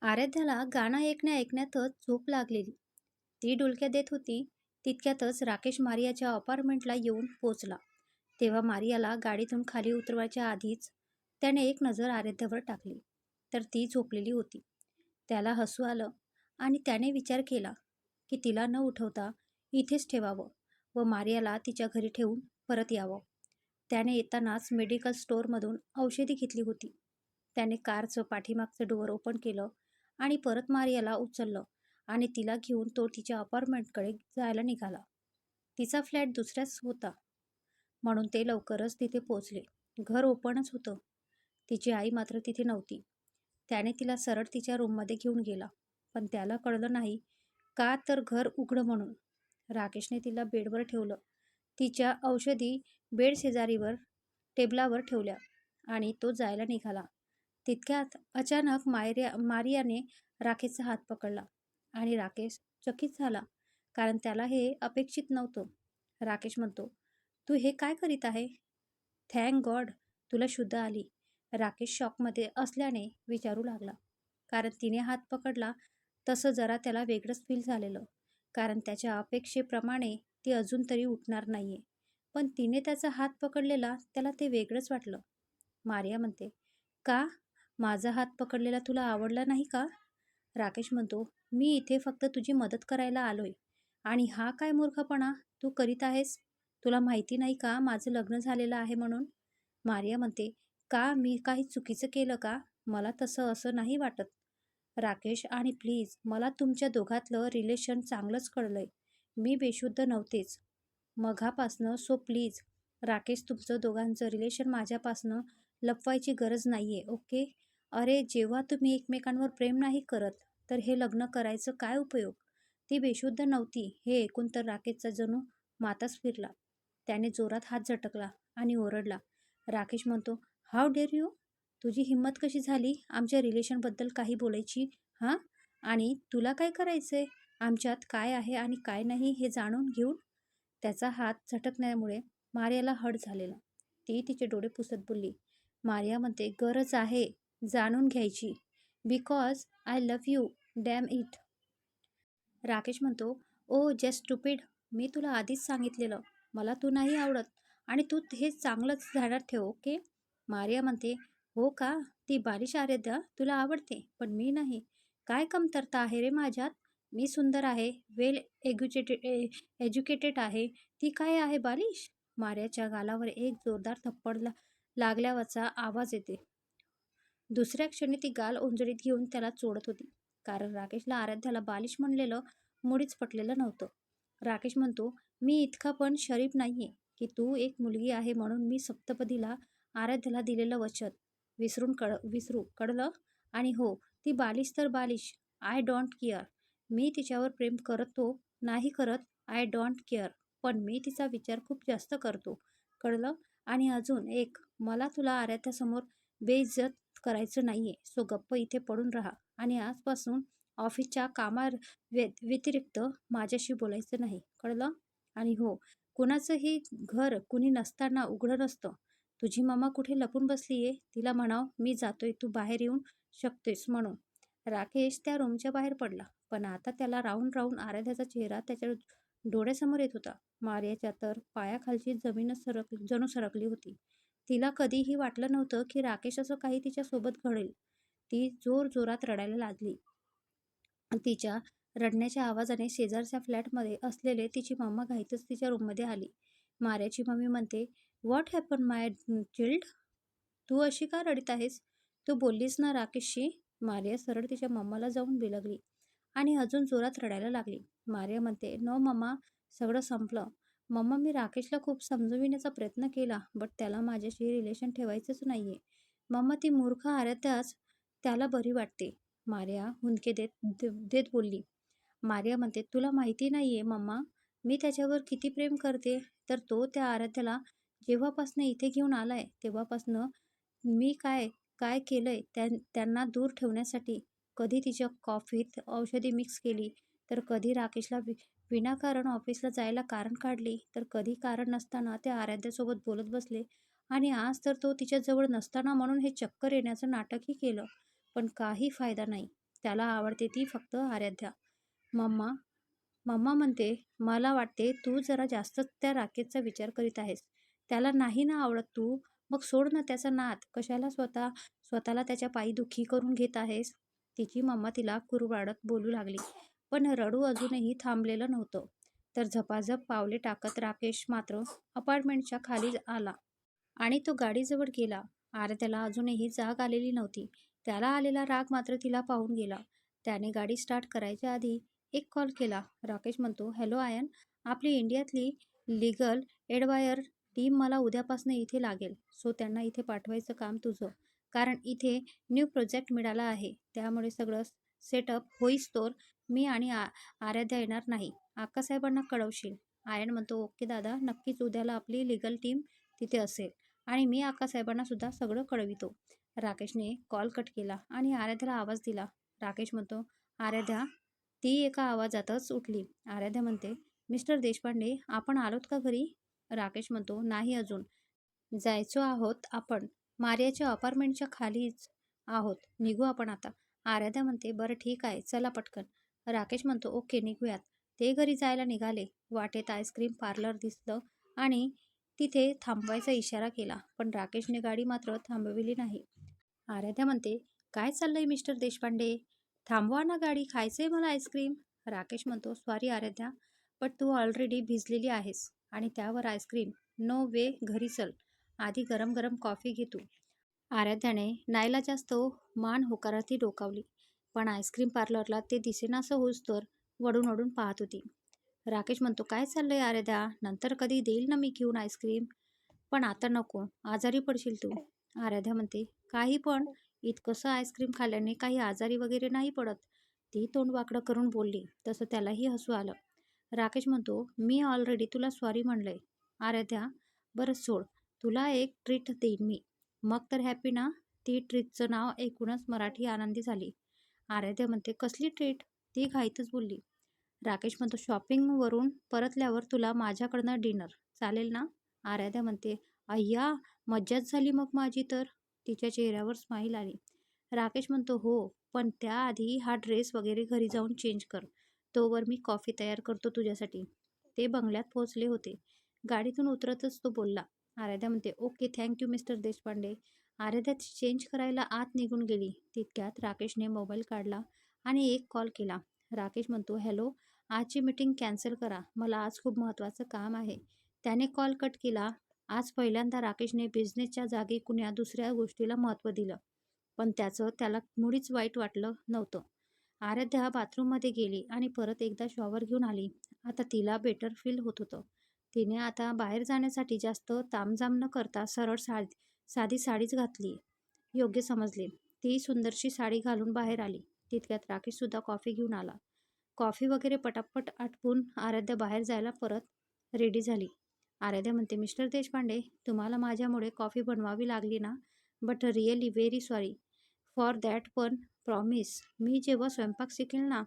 आराध्याला गाणं ऐकण्यातच झोप लागलेली. ती डुलक्या देत होती. तितक्यातच राकेश मारियाच्या अपार्टमेंटला येऊन पोचला. तेव्हा मारियाला गाडीतून खाली उतरवायच्या आधीच त्याने एक नजर आराध्यावर टाकली, तर ती झोपलेली होती. त्याला हसू आलं आणि त्याने विचार केला की तिला न उठवता इथेच ठेवावं व मारियाला तिच्या घरी ठेवून परत यावं. त्याने येतानाच मेडिकल स्टोअरमधून औषधी घेतली होती. त्याने कारचं पाठीमागचं डोअर ओपन केलं आणि परत मारियाला उचललं आणि तिला घेऊन तो तिच्या अपार्टमेंटकडे जायला निघाला. तिचा फ्लॅट दुसऱ्याच होता, म्हणून ते लवकरच तिथे पोचले. घर ओपनच होतं. तिची आई मात्र तिथे नव्हती. त्याने तिला सरळ तिच्या रूममध्ये घेऊन गेला, पण त्याला कळलं नाही का तर घर उघडं म्हणून. राकेशने तिला बेडवर ठेवलं. तिच्या औषधी बेड शेजारीवर टेबलावर ठेवल्या आणि तो जायला निघाला. तितक्यात अचानक मारियाने राकेशचा हात पकडला आणि राकेश चकित झाला, कारण त्याला हे अपेक्षित नव्हतं. राकेश म्हणतो, "तू हे काय करीत आहे?" "थँक गॉड तुला शुद्ध आली." राकेश शॉकमध्ये असल्याने विचारू लागला, कारण तिने हात पकडला तसं जरा त्याला वेगळंच फील झालेलं, कारण त्याच्या अपेक्षेप्रमाणे ती अजून तरी उठणार नाहीये. पण तिने त्याचा हात पकडलेला त्याला ते वेगळंच वाटलं. मारिया म्हणते, "का? माझा हात पकडलेला तुला आवडला नाही का?" राकेश म्हणतो, "मी इथे फक्त तुझी मदत करायला आलोय. आणि हा काय मूर्खपणा तू करीत आहेस? तुला माहिती नाही का माझं लग्न झालेलं आहे म्हणून?" मारिया म्हणते, "का मी काही चुकीचं केलं का? मला असं नाही वाटत." राकेश, "आणि प्लीज मला तुमच्या दोघातलं रिलेशन चांगलंच कळलंय. मी बेशुद्ध नव्हतेच मघापासनं, सो प्लीज राकेश, तुमचं दोघांचं रिलेशन माझ्यापासनं लपवायची गरज नाहीये, ओके? अरे, जेव्हा तुम्ही एकमेकांवर प्रेम नाही करत तर हे लग्न करायचं काय उपयोग?" ती बेशुद्ध नव्हती हे ऐकून तर राकेशचा जणू माताच फिरला. त्याने जोरात हात झटकला आणि ओरडला. राकेश म्हणतो, "हाऊ डेअर यू? तुझी हिंमत कशी झाली आमच्या रिलेशनबद्दल काही बोलायची? हां? आणि तुला काय करायचंय आमच्यात काय आहे आणि काय नाही हे जाणून घेऊन?" त्याचा हात झटकण्यामुळे मारियाला हट झालेला. ती तिचे डोळे पुसत बोलली. मारिया म्हणते, "गरज आहे जाणून घ्यायची. Because I love you, dam it." Rakesh म्हणतो, "ओ जस्ट स्टुपिड, मी तुला आधीच सांगितलेलं मला तू नाही आवडत आणि तू हे चांगलंच ध्यानात ठेव, ओके?" मारिया म्हणते, "हो का? ती बालिश आराध्या तुला आवडते पण मी नाही. काय कमतरता आहे रे माझ्यात? मी सुंदर आहे, वेल एज्युकेटेड आहे. ती काय आहे बालिश?" मारियाच्या गालावर एक जोरदार थप्पड लागल्याचा आवाज येते. दुसऱ्या क्षणी ती गाल ओंजळीत घेऊन त्याला चोडत होती, कारण राकेशला आराध्याला बालिश म्हणलेलं मुळीच पटलेलं नव्हतं. राकेश म्हणतो, "मी इतका पण शरीफ नाहीये की तू एक मुलगी आहे म्हणून मी सप्तपदीला आराध्याला दिलेलं वचन विसरू, कळलं? आणि हो, ती बालिश तर बालिश. I don't care. मी तिच्यावर प्रेम करतो नाही करत, आय डोंट केअर. पण मी तिचा विचार खूप जास्त करतो, कळलं? आणि अजून एक, मला तुला आराध्यासमोर बेइज्जत करायचं नाहीये, सो गप्प इथे पडून राहा आणि आजपासून ऑफिसच्या व्यतिरिक्त माझ्याशी बोलायचं नाही, कळलं? आणि हो, कुणाचंही घर कुणी नसताना उघडं नसतं. तुझी मम्मा कुठे लपून बसलीये, तिला म्हणाव मी जातोय, तू बाहेर येऊन शकतेस म्हणून." राकेश त्या रूमच्या बाहेर पडला, पण आता त्याला राहून राहून आराध्याचा चेहरा त्याच्या डोळ्यासमोर येत होता. मारियाच्या तर पायाखालची जमीनच जणू सरकली होती. तिला कधीही वाटलं नव्हतं की राकेश असं काही तिच्यासोबत घडेल. ती जोरजोरात रडायला लागली. तिच्या रडण्याच्या आवाजाने शेजारच्या फ्लॅटमध्ये असलेले तिची मम्मा घाईतच तिच्या रूममध्ये आली. मारियाची मम्मी म्हणते, "व्हॉट हॅपन माय चिल्ड? तू अशी का रडत आहेस? तू बोललीस ना राकेशशी?" मारिया सरळ तिच्या मम्माला जाऊन बिलगली आणि अजून जोरात रडायला लागली. मारिया म्हणते, "नो मम्मा, सगळं संपलं. मम्मा, मी राकेशला खूप समजविण्याचा प्रयत्न केला, बट त्याला माझ्याशी रिलेशन ठेवायचंच नाहीये. मम्मा, ती मूर्ख आराध्याच त्याला बरी वाटते." मारिया हुंदके देत बोलली. मारिया म्हणते, "तुला माहिती नाहीये मम्मा, मी त्याच्यावर किती प्रेम करते. तर तो त्या आराध्याला जेव्हापासनं इथे घेऊन आलाय तेव्हापासनं मी काय काय केलंय त्यांना दूर ठेवण्यासाठी. कधी तिच्या कॉफीत औषधी मिक्स केली, तर कधी राकेशला विनाकारण ऑफिसला जायला कारण काढली, तर कधी कारण नसताना त्या आराध्यासोबत बोलत बसले आणि आज तर तो तिच्याजवळ नसताना म्हणून हे चक्कर येण्याचं नाटकही केलं. पण काही फायदा नाही. त्याला आवडते ती फक्त आराध्या. मम्मा मम्मा म्हणते, मला वाटते तू जरा जास्तच त्या राकेशचा विचार करीत आहेस. त्याला नाही ना आवडत तू, मग सोड ना त्याचा नाद. कशाला स्वतःला त्याच्या पायी दुःखी करून घेत आहेस? तिची मम्मा तिला कुरवाडत बोलू लागली. पण रडू अजूनही थांबलेलं नव्हतं. तर झपाझप पावले टाकत राकेश मात्र अपार्टमेंटच्या खाली आला आणि तो गाडीजवळ गेला. आरत्याला अजूनही जाग आलेली नव्हती. त्याला आलेला राग मात्र तिला पाहून गेला. त्याने गाडी स्टार्ट करायच्या आधी एक कॉल केला. राकेश म्हणतो, हॅलो आयन, आपली इंडियातली लीगल एडवायर टीम मला उद्यापासून इथे लागेल. सो त्यांना इथे पाठवायचं काम तुझं. कारण इथे न्यू प्रोजेक्ट मिळाला आहे. त्यामुळे सगळं सेटअप होईस्तोवर मी आणि आराध्या येणार नाही. आक्कासाहेबांना कळवशील. आयन म्हणतो, ओके दादा, नक्कीच उद्याला आपली लीगल टीम तिथे असेल आणि मी आक्कासाहेबांना सुद्धा सगळं कळवितो. राकेशने कॉल कट केला आणि आराध्याला आवाज दिला. राकेश म्हणतो, आराध्या. ती एका आवाजातच उठली. आराध्या म्हणते, मिस्टर देशपांडे, आपण आलोत का घरी? राकेश म्हणतो, नाही अजून. जायचो आहोत आपण. मारियाच्या अपार्टमेंटच्या खालीच आहोत. निघू आपण आता. आराध्या म्हणते, बरं ठीक आहे, चला पटकन. राकेश म्हणतो, ओके, निघूयात. ते घरी जायला निघाले. वाटेत आईस्क्रीम पार्लर दिसलं आणि तिथे थांबवायचा इशारा केला. पण राकेशने गाडी मात्र थांबविली नाही. आराध्या म्हणते, काय चाललंय मिस्टर देशपांडे? थांबवा ना गाडी, खायचंय मला आईस्क्रीम. राकेश म्हणतो, सॉरी आराध्या, पण तू ऑलरेडी भिजलेली आहेस आणि त्यावर आईस्क्रीम. नो वे, घरी चल. आधी गरम गरम कॉफी घे तू. आराध्याने नाईलाजास्तव मान होकारार्थी डोकावली. पण आईस्क्रीम पार्लरला ते दिसेनासं होईस्तोवर वळून वळून पाहत होती. राकेश म्हणतो, काय चाललंय आराध्या? नंतर कधी देईल ना मी घेऊन आईस्क्रीम, पण आता नको, आजारी पडशील तू. आराध्या म्हणते, काही पण इतकंसं आईस्क्रीम खाल्ल्याने काही आजारी वगैरे नाही पडत. ती तोंड वाकडं करून बोलली. तसं त्यालाही हसू आलं. राकेश म्हणतो, मी ऑलरेडी तुला सॉरी म्हणलंय. आराध्या, बरं सोड, तुला एक ट्रीट देईन मी. मग तर हॅपी ना? ती ट्रीटचं नाव ऐकूनच मराठी आनंदी झाली. आराध्या म्हणते, कसली ट्रीट? ती घाईतच बोलली. राकेश म्हणतो, शॉपिंगवरून परतल्यावर तुला माझ्याकडनं डिनर चालेल ना? आराध्या म्हणते, अय्या, मज्जाच झाली मग माझी तर. तिच्या चेहऱ्यावर स्माईल आली. राकेश म्हणतो, हो, पण त्याआधी हा ड्रेस वगैरे घरी जाऊन चेंज कर. तोवर मी कॉफी तयार करतो तुझ्यासाठी. ते बंगल्यात पोहोचले होते. गाडीतून उतरतच तो बोलला. आराध्या म्हणते, okay, thank you mister Deshpande. Aradhya change करायला आत निघून गेली. तितक्यात राकेशने मोबाईल काढला आणि एक कॉल केला. राकेश म्हणतो, हॅलो, आजची मीटिंग कॅन्सल करा. मला आज खूप महत्त्वाचं काम आहे. त्याने कॉल कट केला. आज पहिल्यांदा राकेशने बिझनेसच्या जागी कुण्या दुसऱ्या गोष्टीला महत्त्व दिलं. पण त्याचं त्याला मुळीच वाईट वाटलं नव्हतं. आराध्या बाथरूममध्ये गेली आणि परत एकदा शॉवर घेऊन आली. आता तिला बेटर फील होत होतं. तिने आता बाहेर जाण्यासाठी जास्त तामझाम न करता सरळ साधी साडीच घातली योग्य समजले. ती सुंदरशी साडी घालून बाहेर आली. तितक्यात राकेशसुद्धा कॉफी घेऊन आला. कॉफी वगैरे पटापट आटपून आराध्या बाहेर जायला परत रेडी झाली. आराध्या म्हणते, मिस्टर देशपांडे, तुम्हाला माझ्यामुळे कॉफी बनवावी लागली ना? But really very sorry for that, पण प्रॉमिस, मी जेव्हा स्वयंपाक शिकेल ना,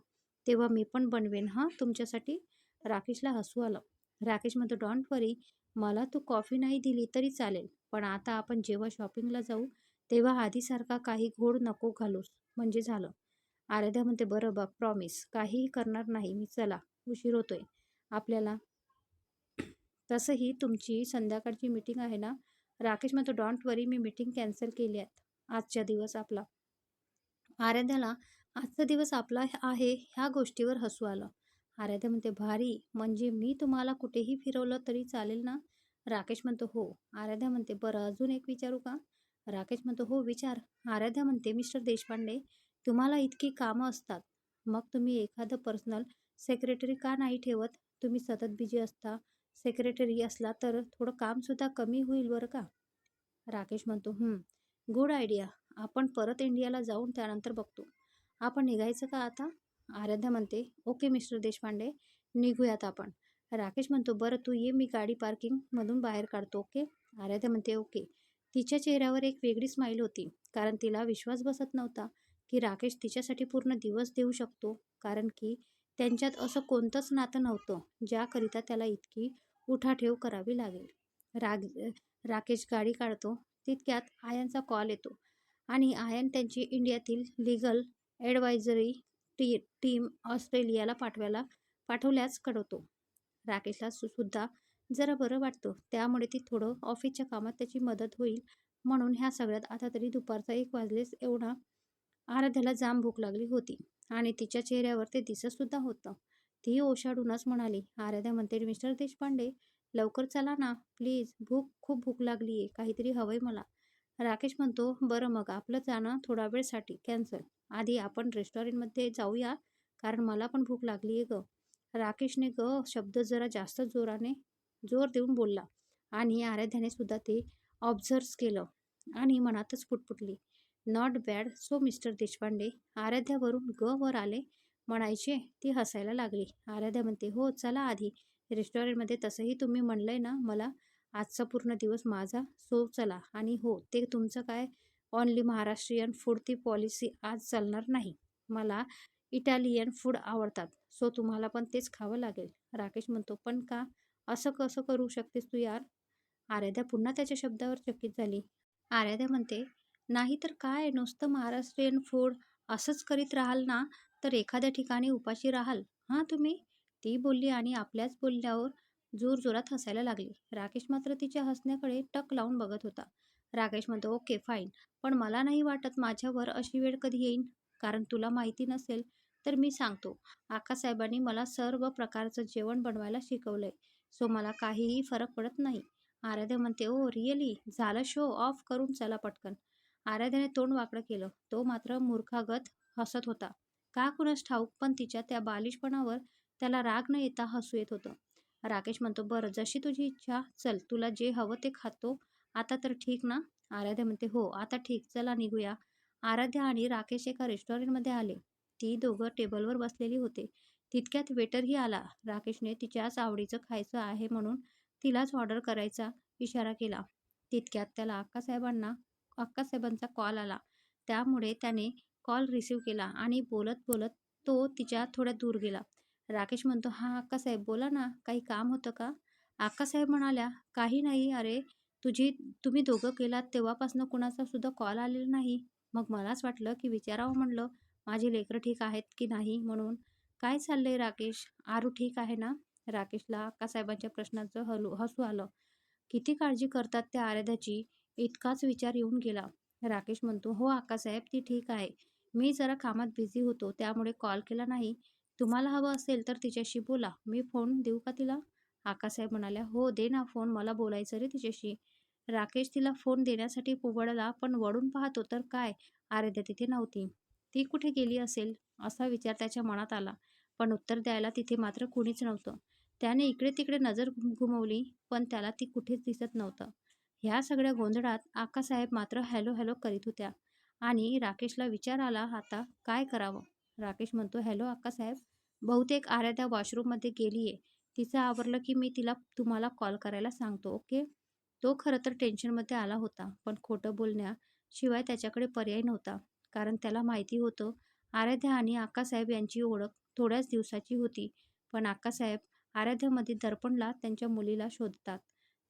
तेव्हा मी पण बनवेन हां तुमच्यासाठी. राकेशला हसू आलं. राकेश म्हणतो, डोंट वरी, मला तू कॉफी नाही दिली तरी चालेल, पण आता आपण जेव्हा शॉपिंगला जाऊ तेव्हा आधीसारखा काही घोळ नको घालूस, म्हणजे झालं. आराध्या म्हणते, बरं बघ, प्रॉमिस, काहीही करणार नाही मी. चला, उशीर होतोय आपल्याला. तसंही तुमची संध्याकाळची मीटिंग आहे ना? राकेश म्हणतो, don't worry, me meeting cancel केली आहेत. आजच्या दिवस आपला. आराध्याला आजचा दिवस आपला आहे ह्या गोष्टीवर हसू आलं. आराध्या म्हणते, भारी, म्हणजे मी तुम्हाला कुठेही फिरवलं तरी चालेल ना? राकेश म्हणतो, हो. आराध्या म्हणते, बरं, अजून एक विचारू का? राकेश म्हणतो, हो, विचार. आराध्या म्हणते, मिस्टर देशपांडे, तुम्हाला इतकी कामं असतात, मग तुम्ही एखादं पर्सनल सेक्रेटरी का नाही ठेवत? तुम्ही सतत बिझी असता. सेक्रेटरी असला तर थोडं कामसुद्धा कमी होईल बरं का? राकेश म्हणतो, गुड आयडिया. आपण परत इंडियाला जाऊन त्यानंतर बघतो. आपण निघायचं का आता? आराध्या म्हणते, ओके मिस्टर देशपांडे, निघूयात आपण. राकेश म्हणतो, बरं तू ये, मी गाडी पार्किंगमधून बाहेर काढतो. ओके? आराध्या म्हणते, ओके. तिच्या चेहऱ्यावर एक वेगळी स्माईल होती, कारण तिला विश्वास बसत नव्हता की राकेश तिच्यासाठी पूर्ण दिवस देऊ शकतो. कारण की त्यांच्यात असं कोणतंच नातं नव्हतं ज्याकरिता त्याला इतकी उठाठेव करावी लागेल. राकेश गाडी काढतो. तितक्यात आयनचा कॉल येतो आणि आयन त्यांची इंडियातील लीगल ॲडवायझरी टीम ऑस्ट्रेलियाला पाठवल्याच कळवतो. राकेशला सुद्धा जरा बरं वाटतं, त्यामुळे ती थोडं ऑफिसच्या कामात त्याची मदत होईल म्हणून ह्या सगळ्यात आता तरी दुपारचा 1 वाजलेच एवढा आराध्याला जाम भूक लागली होती आणि तिच्या चेहऱ्यावर ते दिसतसुद्धा होतं. ती ओशाडूनच म्हणाली, आराध्या म्हणते, मिस्टर देशपांडे लवकर चला ना प्लीज, खूप भूक लागलीये, काहीतरी हवंय मला. राकेश म्हणतो, बरं मग आपलं जाणं थोडा वेळसाठी कॅन्सल. आधी आपण रेस्टॉरंटमध्ये जाऊया, कारण मला पण भूक लागलीये ग. राकेशने ग शब्द जरा जास्त जोर देऊन बोलला आणि आराध्याने सुद्धा ते ऑब्झर्व केलं आणि मनातच पुटपुटली, not bad. So mister Deshpande आराध्यावरून ग वर आले म्हणायचे. ती हसायला लागली. आराध्या म्हणते, हो चला आधी रेस्टॉरंटमध्ये, तसंही तुम्ही म्हणलंय ना मला आजचा पूर्ण दिवस माझा, सो चला. आणि हो, ते तुमचं काय ओनली महाराष्ट्रीयन फूड ती पॉलिसी आज चालणार नाही. मला इटालियन फूड आवडतात, सो तुम्हाला पण तेच खावं लागेल. राकेश म्हणतो, पण का? असं कसं करू शकतेस तू यार? आराध्या पुन्हा त्याच्या शब्दावर चकित झाली. आराध्या म्हणते, नाही तर काय, नुसतं महाराष्ट्रीयन फूड असंच करीत राहाल ना तर एखाद्या ठिकाणी उपाशी राहाल हां तुम्ही. ती बोलली आणि आपल्याच बोलण्यावर जोरजोरात हसायला लागली. राकेश मात्र तिच्या हसण्याकडे टक लावून बघत होता. राकेश म्हणतो, ओके फाईन, पण मला नाही वाटत माझ्यावर अशी वेळ कधी येईन. कारण तुला माहिती नसेल तर मी सांगतो, आकासाहेबांनी मला सर्व प्रकारचं जेवण बनवायला शिकवलंय, सो मला काहीही फरक पडत नाही. आराध्या म्हणते, ओ रिअली? झालं शो ऑफ करून चला पटकन. आराध्याने तोंड वाकडं केलं. तो मात्र मूर्खागत हसत होता. का कुणास ठाऊक, पण तिच्या त्या बालिशपणावर त्याला राग न येता हसू येत होतं. राकेश म्हणतो, बरं जशी तुझी इच्छा, चल तुला जे हवं ते खातो. आता तर ठीक ना? आराध्या म्हणते, हो आता ठीक, चला निघूया. आराध्या आणि राकेश एका रेस्टॉरंटमध्ये आले. ती दोघं टेबलवर बसलेली होते. तितक्यात वेटरही आला. राकेशने तिच्याच आवडीचं खायचं आहे म्हणून तिलाच ऑर्डर करायचा इशारा केला. तितक्यात त्याला अक्कासाहेबांचा कॉल आला. त्यामुळे त्याने कॉल रिसीव्ह केला आणि बोलत बोलत तो तिच्या थोड्या दूर गेला. राकेश म्हणतो, हां अक्कासाहेब बोला ना, काही काम होतं का? अक्कासाहेब म्हणाल्या, काही नाही, अरे तुम्ही दोघं गेलात तेव्हापासनं कुणाचा सुद्धा कॉल आलेला नाही. मग मलाच वाटलं की विचारावं म्हणलं, माझी लेकरं ठीक आहेत की नाही म्हणून. काय चाललंय राकेश? आरू ठीक आहे ना? राकेशला अक्कासाहेबांच्या प्रश्नाचं हसू आलं. किती काळजी करतात त्या आराध्याची, इतकाच विचार येऊन गेला. राकेश म्हणतो, हो आक्कासाहेब ती ठीक आहे. मी जरा कामात बिझी होतो त्यामुळे कॉल केला नाही. तुम्हाला हवं असेल तर तिच्याशी बोला. मी फोन देऊ का तिला? आक्कासाहेब म्हणाल्या, हो दे ना फोन, मला बोलायचं रे तिच्याशी. राकेश तिला फोन देण्यासाठी वळला, पण वळून पाहतो तर काय, आराध्या तिथे नव्हती. ती कुठे गेली असेल असा विचार त्याच्या मनात आला, पण उत्तर द्यायला तिथे मात्र कुणीच नव्हतं. त्याने इकडे तिकडे नजर घुमवली, पण त्याला ती कुठेच दिसत नव्हतं. ह्या सगळ्या गोंधळात आक्कासाहेब मात्र हॅलो हॅलो करीत होत्या आणि राकेशला विचार आला, आता काय करावं? राकेश म्हणतो, हॅलो अक्कासाहेब, बहुतेक आराध्या वॉशरूममध्ये गेलीये. तिचं आवरलं की मी तुम्हाला कॉल करायला सांगतो, ओके? तो खरं तर टेन्शनमध्ये आला होता, पण खोटं बोलण्याशिवाय त्याच्याकडे पर्याय नव्हता. कारण त्याला माहिती होतं, आराध्या आणि आक्कासाहेब यांची ओळख थोड्याच दिवसाची होती. पण आक्कासाहेब आराध्यामध्ये दर्पणला त्यांच्या मुलीला शोधतात.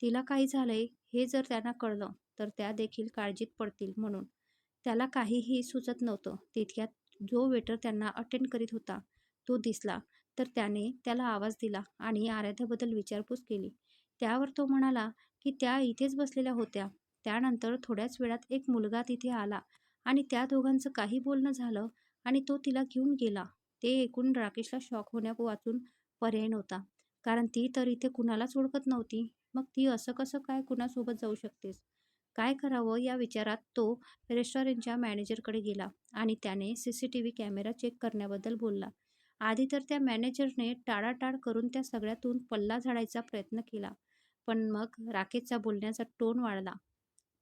तिला काही झालंय हे जर त्यांना कळलं तर त्या देखील काळजीत पडतील म्हणून त्याला काहीही सुचत नव्हतं. तितक्यात जो वेटर त्यांना अटेंड करीत होता तो दिसला, तर त्याने त्याला आवाज दिला आणि आराध्याबद्दल विचारपूस केली. त्यावर तो म्हणाला की त्या इथेच बसलेल्या होत्या. त्यानंतर थोड्याच वेळात एक मुलगा तिथे आला आणि त्या दोघांचं काही बोलणं झालं आणि तो तिला घेऊन गेला. ते ऐकून राकेशला शॉक होण्या वाचून पर्याय नव्हता, कारण ती तर इथे कुणालाच ओळखत नव्हती. मग ती असं कसं काय कुणासोबत जाऊ शकतेस? काय करावं या विचारात तो रेस्टॉरंटच्या मॅनेजरकडे गेला आणि त्याने CCTV कॅमेरा चेक करण्याबद्दल बोलला. आधी तर त्या मॅनेजरने टाळाटाळ करून त्या सगळ्यातून पल्ला झाडायचा प्रयत्न केला, पण मग राकेशचा बोलण्याचा टोन वाढला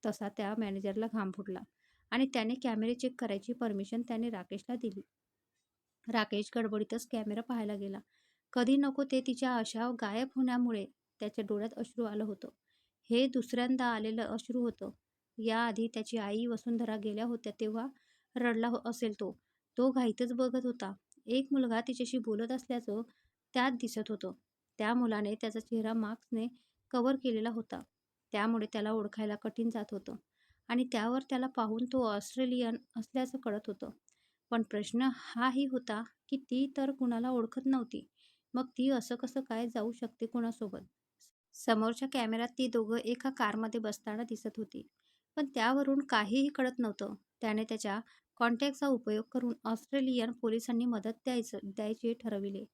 तसा त्या मॅनेजरला घाम फुटला आणि त्याने कॅमेरे चेक करायची परमिशन त्याने राकेशला दिली. राकेश गडबडीतच कॅमेरा पाहायला गेला. कधी नको ते तिच्या अशा गायब होण्यामुळे त्याच्या डोळ्यात अश्रू आलं होतं. हे दुसऱ्यांदा आलेलं अश्रू होतं. याआधी त्याची आई वसुंधरा गेल्या होत्या तेव्हा रडला असेल तो. तो घाईतच बघत होता. एक मुलगा तिच्याशी बोलत असल्याचं त्यात दिसत होतं. त्या मुलाने त्याचा चेहरा मास्कने कव्हर केलेला होता. त्यामुळे त्याला ओळखायला कठीण जात होतं आणि त्यावर त्याला पाहून तो ऑस्ट्रेलियन असल्याचं कळत होतं. पण प्रश्न हाही होता की ती तर कुणाला ओळखत नव्हती. मग ती असं कसं काय जाऊ शकते कुणासोबत? समोरच्या कॅमेऱ्यात ती दोघं एका कारमध्ये बसताना दिसत होती. पण त्यावरून काहीही कळत नव्हतं. त्याने त्याच्या कॉन्टॅक्टचा उपयोग करून ऑस्ट्रेलियन पोलिसांनी मदत द्यायचे ठरविले.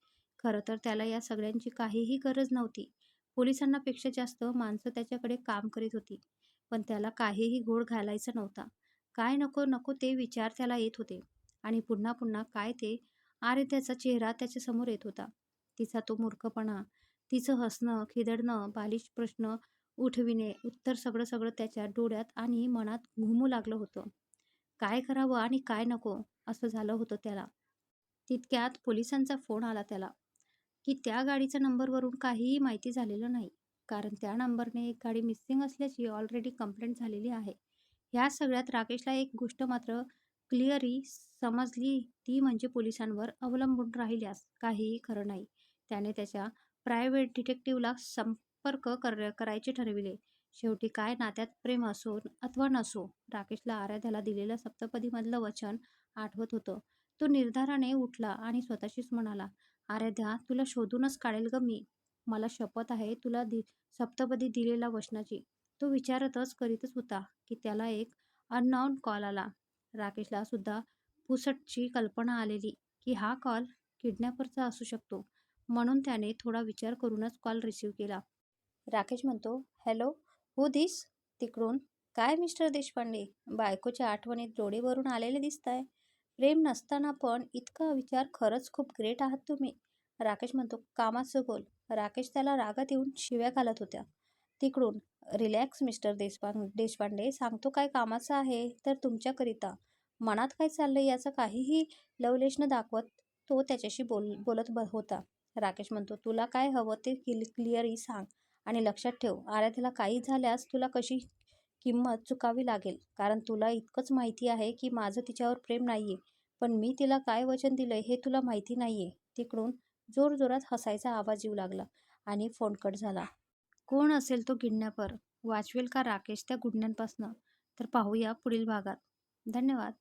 खरं तर त्याला या सगळ्यांची काहीही गरज नव्हती. पोलिसांना पेक्षा जास्त माणसं त्याच्याकडे काम करीत होती. पण त्याला काहीही घोळ घालायचा नव्हता. काय नको नको ते विचार त्याला येत होते. आणि पुन्हा पुन्हा काय ते आरित्याचा चेहरा त्याच्यासमोर येत होता. तिचा तो मूर्खपणा, तिचं हसणं, खिदळणं, बालिश प्रश्न उठविणे, उत्तर सगळं सगळं त्याच्या डोळ्यात आणि मनात घुमू लागलं होतं. काय करावं आणि काय नको असं झालं होतं त्याला. तितक्यात पोलिसांचा फोन आला त्याला, की त्या गाडीच्या नंबरवरून काहीही माहिती झालेलं नाही. कारण त्या नंबरने एक गाडी मिसिंग असल्याची ऑलरेडी कंप्लेंट झालेली आहे. ह्या सगळ्यात राकेशला एक गोष्ट मात्र क्लिअरली समजली, ती म्हणजे पोलिसांवर अवलंबून राहिल्यास काहीही खरं नाही. त्याने त्याच्या प्रायव्हेट डिटेक्टिव्हला संपर्क करायचे ठरविले. शेवटी काय नात्यात प्रेम असो अथवा नसो, राकेशला आराध्याला दिलेलं सप्तपदीमधलं वचन आठवत होतं. तो निर्धाराने उठला आणि स्वतःशीच म्हणाला, "आराध्या, तुला शोधूनच काढेल गं मी. मला शपथ आहे तुला सप्तपदी दिलेल्या वचनाची." तो विचारच करीतच होता की त्याला एक अननोन कॉल आला. राकेशला सुद्धा पुसटची कल्पना आलेली की हा कॉल किडनॅपरचा असू शकतो. म्हणून त्याने थोडा विचार करूनच कॉल रिसीव्ह केला. राकेश म्हणतो, "हॅलो, हू धिस?" तिकडून, "काय मिस्टर देशपांडे, बायकोच्या आठवणीत डोळे भरून आलेले दिसताय. प्रेम नसताना पण इतका विचार, खरंच खूप ग्रेट आहात तुम्ही." राकेश म्हणतो, "कामाचं बोल." राकेश त्याला रागात येऊन शिव्या घालत होत्या. तिकडून, "रिलॅक्स मिस्टर देशपांडे, सांगतो काय कामाचं आहे तर तुमच्याकरिता. मनात काय चाललंय याचा काहीही लवलेश न दाखवत तो त्याच्याशी बोलत होता. राकेश म्हणतो, "तुला काय हवं ते क्लिअरली सांग. आणि लक्षात ठेव, आराध्याला काही झाल्यास तुला कशी किंमत चुकावी लागेल. कारण तुला इतकंच माहिती आहे की माझं तिच्यावर प्रेम नाहीये. पण मी तिला काय वचन दिलंय हे तुला माहिती नाहीये." तिकडून जोरजोरात हसायचा आवाज येऊ लागला आणि फोन कट झाला. कोण असेल तो किडनॅपर? वाचवेल का राकेश त्या गुन्ह्यांपासनं? तर पाहूया पुढील भागात. धन्यवाद.